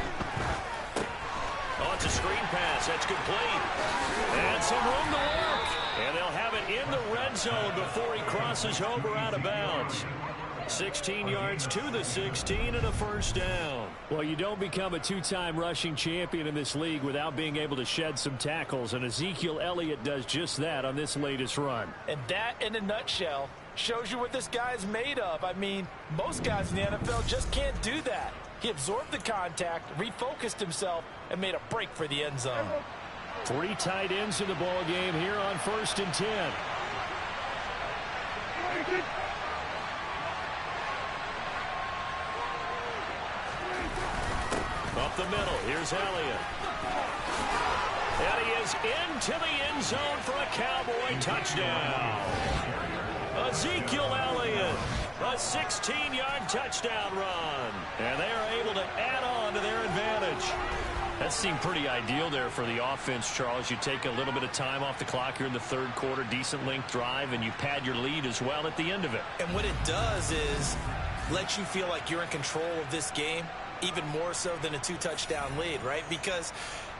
Oh, it's a screen pass. That's complete. And some room to work. And they'll have it in the red zone before he crosses over out of bounds. 16 yards to the 16 and a first down. Well, you don't become a two-time rushing champion in this league without being able to shed some tackles, and Ezekiel Elliott does just that on this latest run. And that, in a nutshell, shows you what this guy's made of. I mean, most guys in the NFL just can't do that. He absorbed the contact, refocused himself, and made a break for the end zone. 3 tight ends in the ball game here on 1st and 10. Up the middle, here's Elliott. And he is into the end zone for a Cowboy touchdown. Ezekiel Elliott, a 16-yard touchdown run. And they are able to add on to their advantage. That seemed pretty ideal there for the offense, Charles. You take a little bit of time off the clock here in the third quarter, decent length drive, and you pad your lead as well at the end of it. And what it does is let you feel like you're in control of this game, even more so than a 2-touchdown lead, right? Because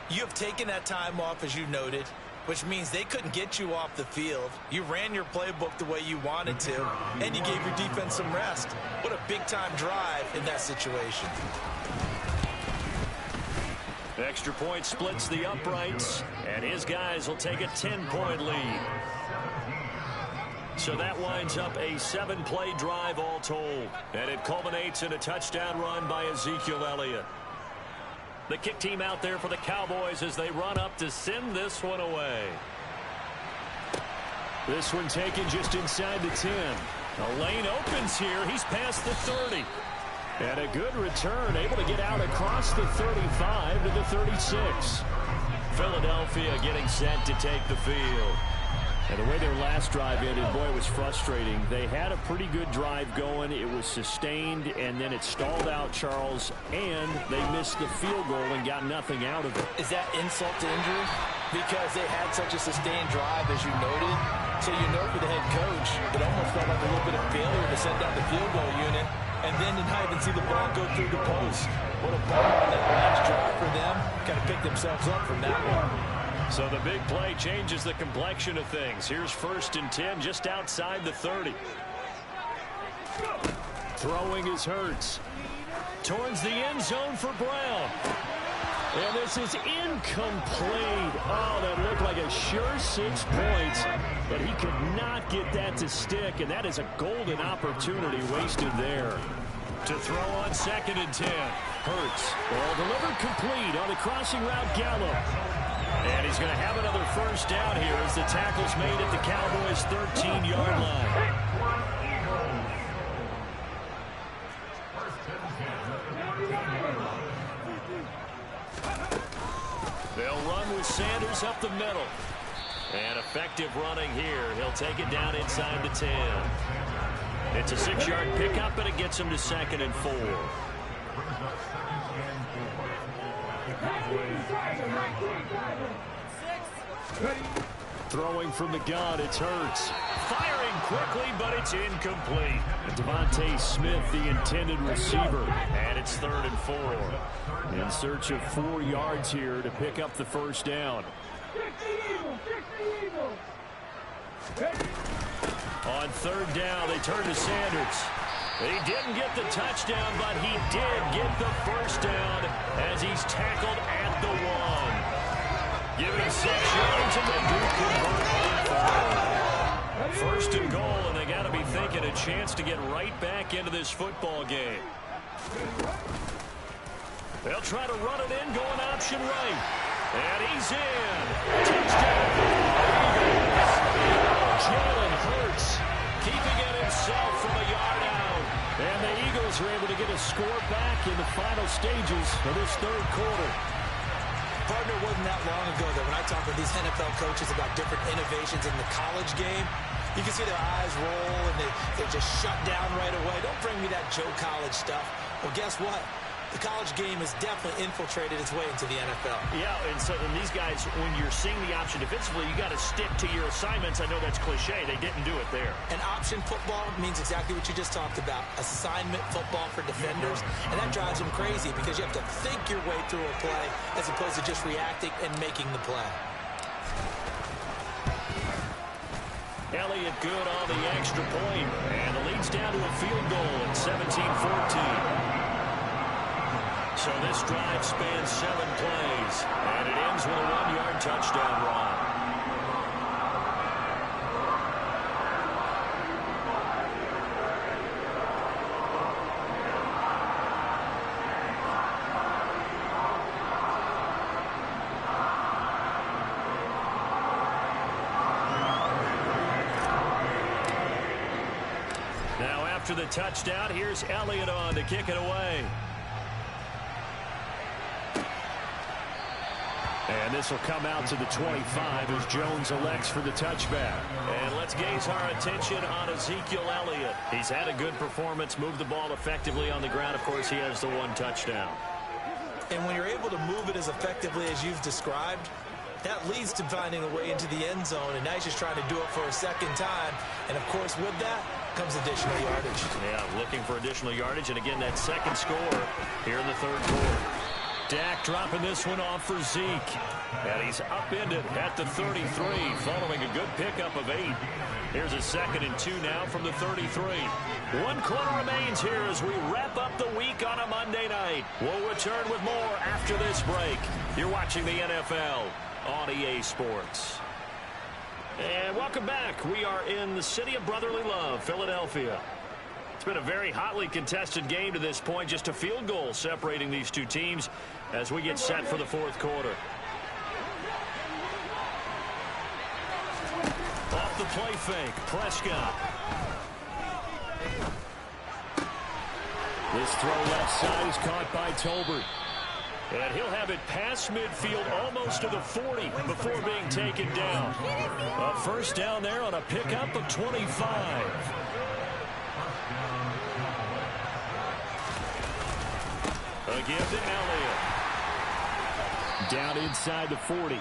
you have taken that time off, as you noted, which means they couldn't get you off the field. You ran your playbook the way you wanted to, and you gave your defense some rest. What a big-time drive in that situation. Extra point splits the uprights, and his guys will take a 10-point lead. So that winds up a 7-play drive all told, and it culminates in a touchdown run by Ezekiel Elliott. The kick team out there for the Cowboys as they run up to send this one away. This one taken just inside the 10. The lane opens here. He's past the 30. And a good return, able to get out across the 35 to the 36. Philadelphia getting set to take the field. And the way their last drive ended, boy, it was frustrating. They had a pretty good drive going. It was sustained, and then it stalled out, Charles, and they missed the field goal and got nothing out of it. Is that insult to injury? Because they had such a sustained drive, as you noted. So you know for the head coach, it almost felt like a little bit of failure to send out the field goal unit, and then to not even see the ball go through the post. What a bummer on that last drive for them. Kind of picked themselves up from that one. So the big play changes the complexion of things. Here's 1st and 10 just outside the 30. Throwing is Hurts. Towards the end zone for Brown. And this is incomplete. Oh, that looked like a sure 6 points. But he could not get that to stick. And that is a golden opportunity wasted there. To throw on 2nd and 10. Hurts. Ball delivered complete on the crossing route Gallup. And he's going to have another first down here as the tackle's made at the Cowboys' 13-yard line. They'll run with Sanders up the middle. And effective running here. He'll take it down inside the 10. It's a 6-yard pickup, and it gets him to 2nd and 4. Throwing from the gun, it's Hurts. Firing quickly, but it's incomplete. Devontae Smith, the intended receiver. And it's 3rd and 4. In search of 4 yards here to pick up the first down. On 3rd down, they turn to Sanders. He didn't get the touchdown, but he did get the first down as he's tackled at the 1. Give him 6 yards, and they do convert. 1st and goal, and they got to be thinking a chance to get right back into this football game. They'll try to run it in, going option right. And he's in. Touchdown. Jalen Hurts keeping it himself from a yard out. And the Eagles are able to get a score back in the final stages of this third quarter. Partner, wasn't that long ago that when I talk with these NFL coaches about different innovations in the college game, you can see their eyes roll and they just shut down right away. Don't bring me that Joe College stuff. Well, guess what? the college game has definitely infiltrated its way into the NFL. Yeah, and these guys, when you're seeing the option defensively, you got to stick to your assignments. I know that's cliche. They didn't do it there. And option football means exactly what you just talked about, assignment football for defenders, and that drives them crazy because you have to think your way through a play as opposed to just reacting and making the play. Elliott good on the extra point, and the lead's down to a field goal at 17-14. So this drive spans 7 plays, and it ends with a 1-yard touchdown run. Now after the touchdown, here's Elliott on to kick it away. And this will come out to the 25 as Jones elects for the touchback. And let's gaze our attention on Ezekiel Elliott. He's had a good performance, moved the ball effectively on the ground. Of course, he has the 1 touchdown. And when you're able to move it as effectively as you've described, that leads to finding a way into the end zone. And now he's just trying to do it for a second time. And, of course, with that comes additional yardage. Yeah, looking for additional yardage. And, again, that second score here in the third quarter. Dak dropping this one off for Zeke. And he's upended at the 33 following a good pickup of 8. Here's a 2nd and 2 now from the 33. 1 quarter remains here as we wrap up the week on a Monday night. We'll return with more after this break. You're watching the NFL on EA Sports. And welcome back. We are in the city of brotherly love, Philadelphia. It's been a very hotly contested game to this point. Just a field goal separating these two teams as we get set for the fourth quarter. Off the play fake, Prescott. This throw left side is caught by Tolbert. And he'll have it past midfield almost to the 40 before being taken down. A first down there on a pickup of 25. Again to Elliott. Down inside the 40.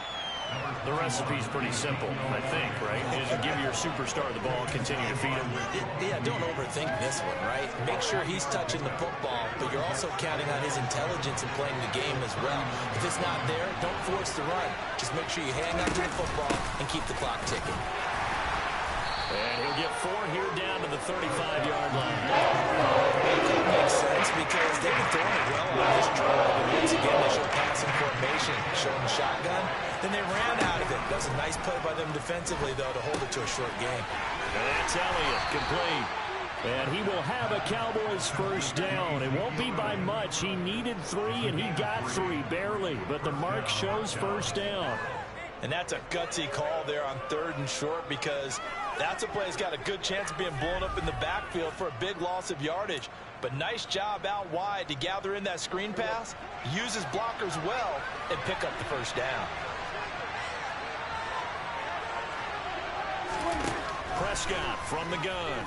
The recipe's pretty simple, I think, right? Is to give your superstar the ball, continue to feed him. Yeah, don't overthink this one, right? Make sure he's touching the football, but you're also counting on his intelligence in playing the game as well. If it's not there, don't force the run. Just make sure you hang on to the football and keep the clock ticking. And he'll get 4 here down to the 35-yard line. That makes sense because they've been throwing it well on this drive. And once again, they showed passing formation, showing the shotgun. Then they ran out of it. That was a nice play by them defensively, though, to hold it to a short game. And that's Elliott, complete. And he will have a Cowboys first down. It won't be by much. He needed 3, and he got 3, barely. But the mark shows first down. And that's a gutsy call there on 3rd and short because that's a play that's got a good chance of being blown up in the backfield for a big loss of yardage. But nice job out wide to gather in that screen pass, use his blockers well, and pick up the first down. Prescott from the gun.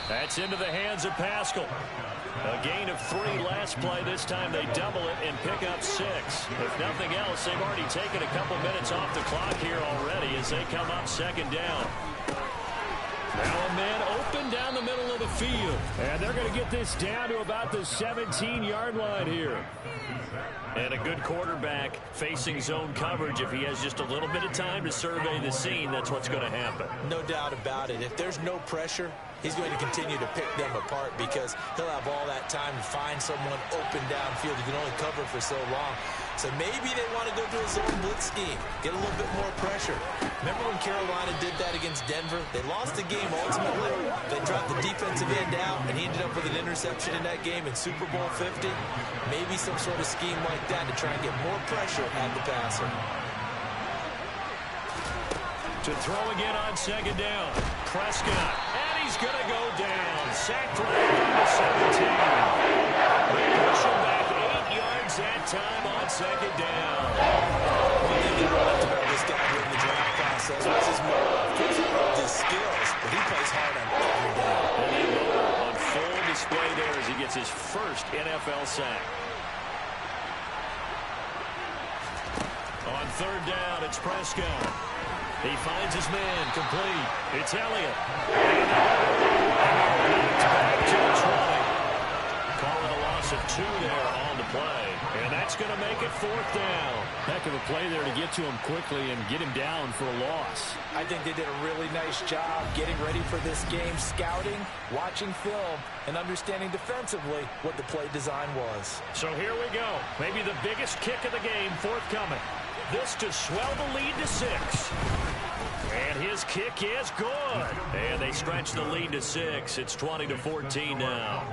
That's into the hands of Pascal. A gain of 3 last play. This time they double it and pick up 6. If nothing else, they've already taken a couple minutes off the clock here already as they come up 2nd down. Now a man open down the middle of the field. And they're going to get this down to about the 17-yard line here. And a good quarterback facing zone coverage. If he has just a little bit of time to survey the scene, that's what's going to happen. No doubt about it. If there's no pressure, he's going to continue to pick them apart because he'll have all that time to find someone open downfield. You can only cover for so long. So maybe they want to go to a zone blitz scheme, get a little bit more pressure. Remember when Carolina did that against Denver? They lost the game ultimately. They dropped the defensive end out, and he ended up with an interception in that game in Super Bowl 50. Maybe some sort of scheme like that to try and get more pressure at the passer. To throw again on 2nd down. Prescott. And he's going to go down. Sacked right down to 17. They push him back 8 yards that time on 2nd down. One thing that I loved about this guy during the draft process was his motor. He loved his skills, but he plays hard on every down. And he will on full display there as he gets gets his first NFL sack. On third down, it's Prescott. He finds his man, complete. It's Elliott. It's back to the 20. Call it a loss of 2 there on the play. And that's going to make it 4th down. Heck of a play there to get to him quickly and get him down for a loss. I think they did a really nice job getting ready for this game, scouting, watching film, and understanding defensively what the play design was. So here we go. Maybe the biggest kick of the game forthcoming. This to swell the lead to 6. And his kick is good. And they stretch the lead to 6. It's 20-14 now.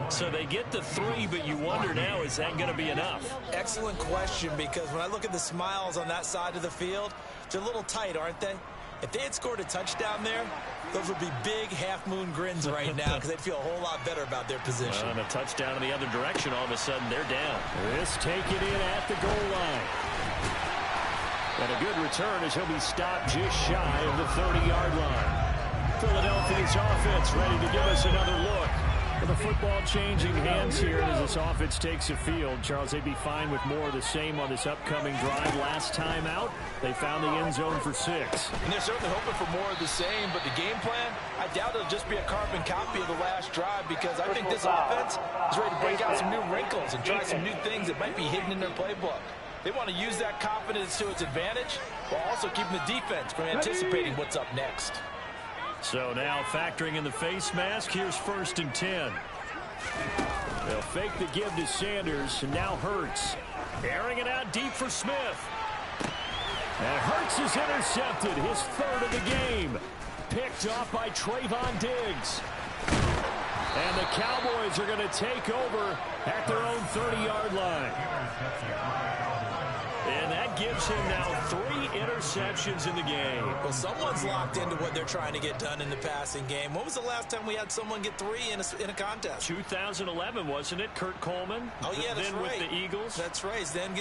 So they get the 3, but you wonder now, is that going to be enough? Excellent question, because when I look at the smiles on that side of the field, they're a little tight, aren't they? If they had scored a touchdown there, those would be big half-moon grins right now because they'd feel a whole lot better about their position. And a touchdown in the other direction, all of a sudden they're down. This taken in at the goal line. And a good return as he'll be stopped just shy of the 30-yard line. Philadelphia's offense ready to give us another look. With the football changing hands here as this offense takes the field, Charles, they'd be fine with more of the same on this upcoming drive. Last time out, they found the end zone for 6. And they're certainly hoping for more of the same, but the game plan, I doubt it'll just be a carbon copy of the last drive, because I think this offense is ready to break out some new wrinkles and try some new things that might be hidden in their playbook. They want to use that confidence to its advantage while also keeping the defense from anticipating what's up next. So now factoring in the face mask, here's 1st and 10. They'll fake the give to Sanders, and now Hurts. Airing it out deep for Smith. And Hurts is intercepted, his 3rd of the game. Picked off by Trayvon Diggs. And the Cowboys are going to take over at their own 30-yard line. And that gives him now 3 interceptions in the game. Well, someone's locked into what they're trying to get done in the passing game. When was the last time we had someone get 3 in a contest? 2011, wasn't it? Kurt Coleman. Oh, yeah, that's then right. With the Eagles. That's right. Then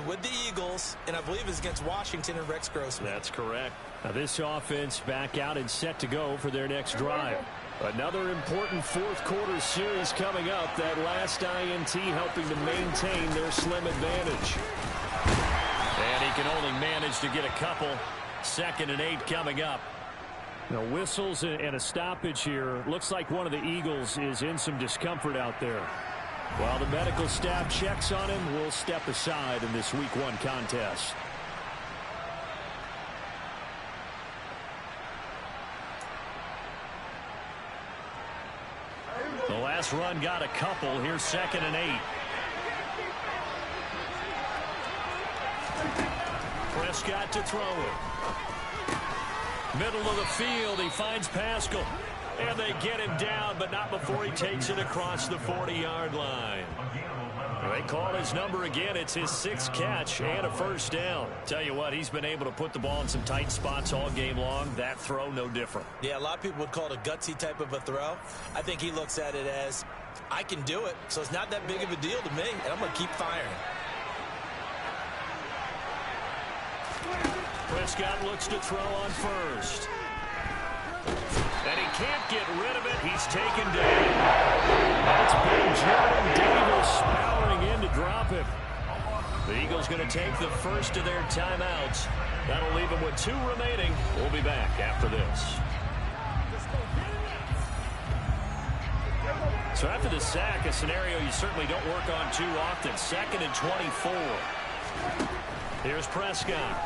with the Eagles, and I believe it's against Washington and Rex Grossman. That's correct. Now this offense back out and set to go for their next drive. Another important 4th quarter series coming up. That last INT helping to maintain their slim advantage. And he can only manage to get a couple. 2nd and 8 coming up. Now, whistles and a stoppage here. Looks like one of the Eagles is in some discomfort out there. While the medical staff checks on him, we'll step aside in this Week 1 contest. The last run got a couple. Here's 2nd and 8. Prescott to throw it. Middle of the field, he finds Pascal. And they get him down, but not before he takes it across the 40-yard line. They call his number again. It's his 6th catch and a 1st down. Tell you what, he's been able to put the ball in some tight spots all game long. That throw, no different. Yeah, a lot of people would call it a gutsy type of a throw. I think he looks at it as, I can do it, so it's not that big of a deal to me, and I'm going to keep firing. Prescott looks to throw on 1st. And he can't get rid of it. He's taken down. That's big Jordan Davis powering in to drop him. The Eagles going to take the first of their timeouts. That'll leave them with 2 remaining. We'll be back after this. So after the sack, a scenario you certainly don't work on too often. 2nd and 24. Here's Prescott.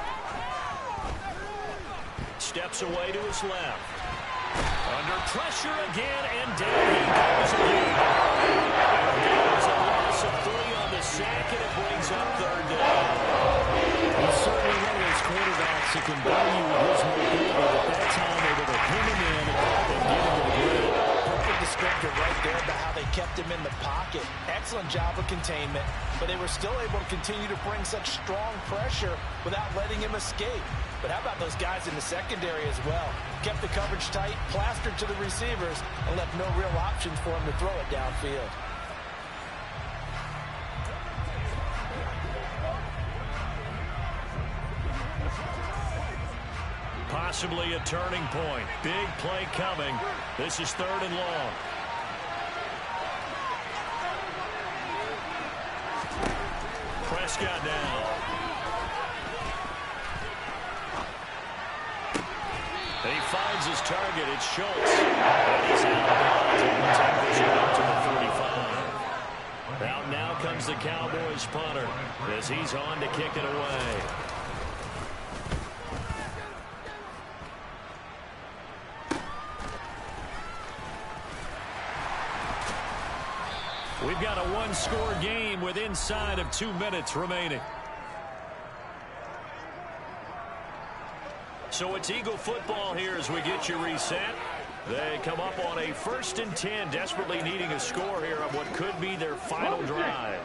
Steps away to his left. Under pressure again, and down he goes again. There's a loss of 3 on the sack, and it brings up 3rd down. He's certainly one of those quarterbacks that can value his mobility. At that time, able to pin him in and get him to the ground. Perfect descriptor right there about how they kept him in the pocket. Excellent job of containment, but they were still able to continue to bring such strong pressure without letting him escape. But how about those guys in the secondary as well? Kept the coverage tight, plastered to the receivers, and left no real options for him to throw it downfield. Possibly a turning point. Big play coming. This is 3rd and long. Prescott now. And he finds his target. It's Schultz. And he's out of bounds. And the tackle's out to the 45. Now comes the Cowboys punter as he's on to kick it away. We've got a one-score game with inside of 2 minutes remaining. So it's Eagle football here as we get you reset. They come up on a 1st and 10, desperately needing a score here on what could be their final drive.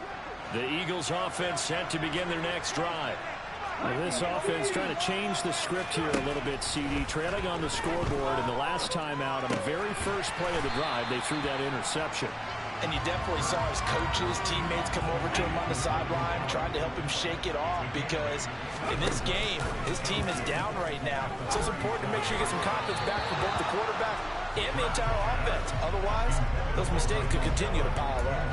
The Eagles offense set to begin their next drive. Well, this offense trying to change the script here a little bit, CD. Trailing on the scoreboard, and the last time out on the very first play of the drive, they threw that interception. And you definitely saw his coaches, teammates come over to him on the sideline, trying to help him shake it off, because in this game, his team is down right now. So it's important to make sure you get some confidence back for both the quarterback and the entire offense. Otherwise, those mistakes could continue to pile up.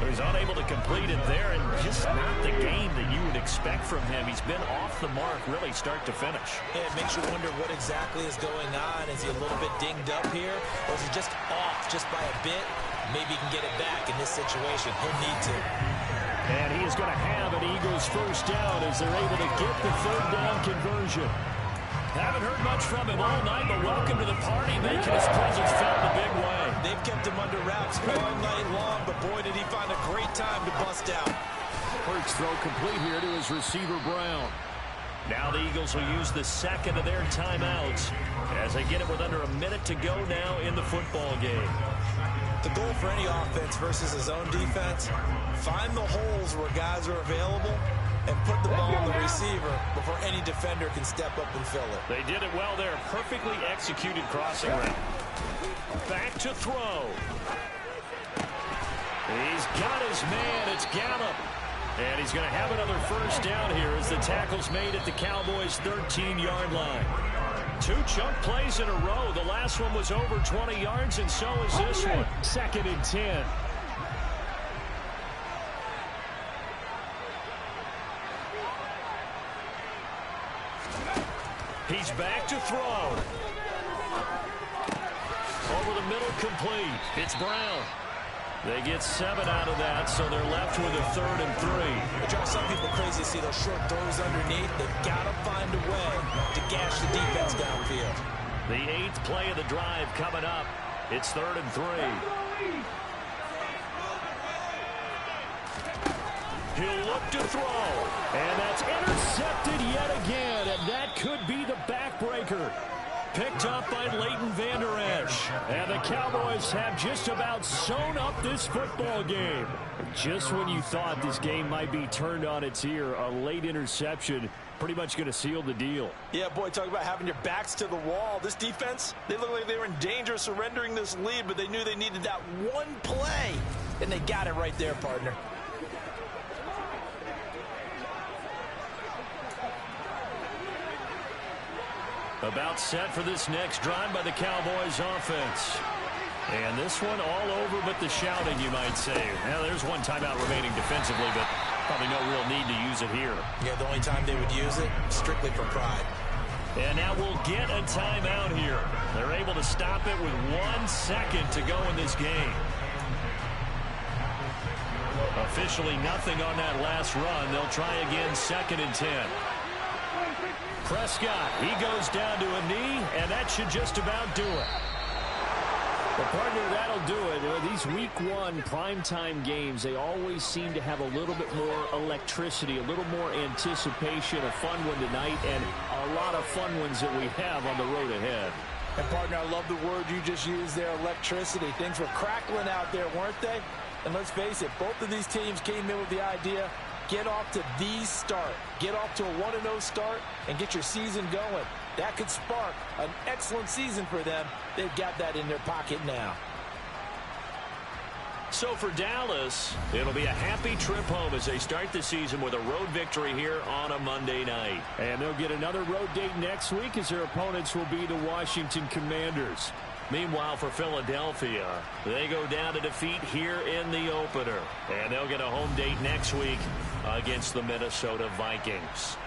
So he's unable to complete it there, and just not the game that you would expect from him. He's been off the mark, really, start to finish. Yeah, it makes you wonder what exactly is going on. Is he a little bit dinged up here, or is he just off just by a bit? Maybe he can get it back in this situation. He'll need to. And he is going to have an Eagles first down as they're able to get the 3rd down conversion. Haven't heard much from him all night, but welcome to the party, making his presence felt in a big way. They've kept him under wraps all night long, but boy, did he find a great time to bust out. Hurts throw complete here to his receiver, Brown. Now the Eagles will use the second of their timeouts as they get it with under a minute to go now in the football game. The goal for any offense versus his own defense, find the holes where guys are available and put the ball on the receiver before any defender can step up and fill it. They did it well there. Perfectly executed crossing route. Back to throw. He's got his man. It's Gallup. And he's going to have another first down here as the tackle's made at the Cowboys' 13-yard line. 2 chunk plays in a row. The last one was over 20 yards, and so is this one. 2nd and 10. He's back to throw. Over the middle, complete. It's Brown. They get 7 out of that, so they're left with a 3rd and 3. It drives some people crazy to see those short throws underneath. They've got to find a way to gash the defense downfield. The 8th play of the drive coming up. It's 3rd and 3. He'll look to throw. And that's intercepted yet again, and that could be the backbreaker. Picked up by Leighton Vander Esch. And the Cowboys have just about sewn up this football game. Just when you thought this game might be turned on its ear, a late interception pretty much going to seal the deal. Yeah, boy, talk about having your backs to the wall. This defense, they look like they were in danger of surrendering this lead, but they knew they needed that one play, and they got it right there, partner. About set for this next drive by the Cowboys offense. And this one all over but the shouting, you might say. Now, there's one timeout remaining defensively, but probably no real need to use it here. Yeah, the only time they would use it, strictly for pride. And now we'll get a timeout here. They're able to stop it with 1 second to go in this game. Officially nothing on that last run. They'll try again, 2nd and 10. Prescott, he goes down to a knee, and that should just about do it. Well, partner, that'll do it. These Week 1 primetime games, they always seem to have a little bit more electricity, a little more anticipation. A fun one tonight, and a lot of fun ones that we have on the road ahead. And, partner, I love the word you just used there, electricity. Things were crackling out there, weren't they? And let's face it, both of these teams came in with the idea, get off to the start. Get off to a 1-0 start and get your season going. That could spark an excellent season for them. They've got that in their pocket now. So for Dallas, it'll be a happy trip home as they start the season with a road victory here on a Monday night. And they'll get another road date next week as their opponents will be the Washington Commanders. Meanwhile, for Philadelphia, they go down to defeat here in the opener. And they'll get a home date next week against the Minnesota Vikings.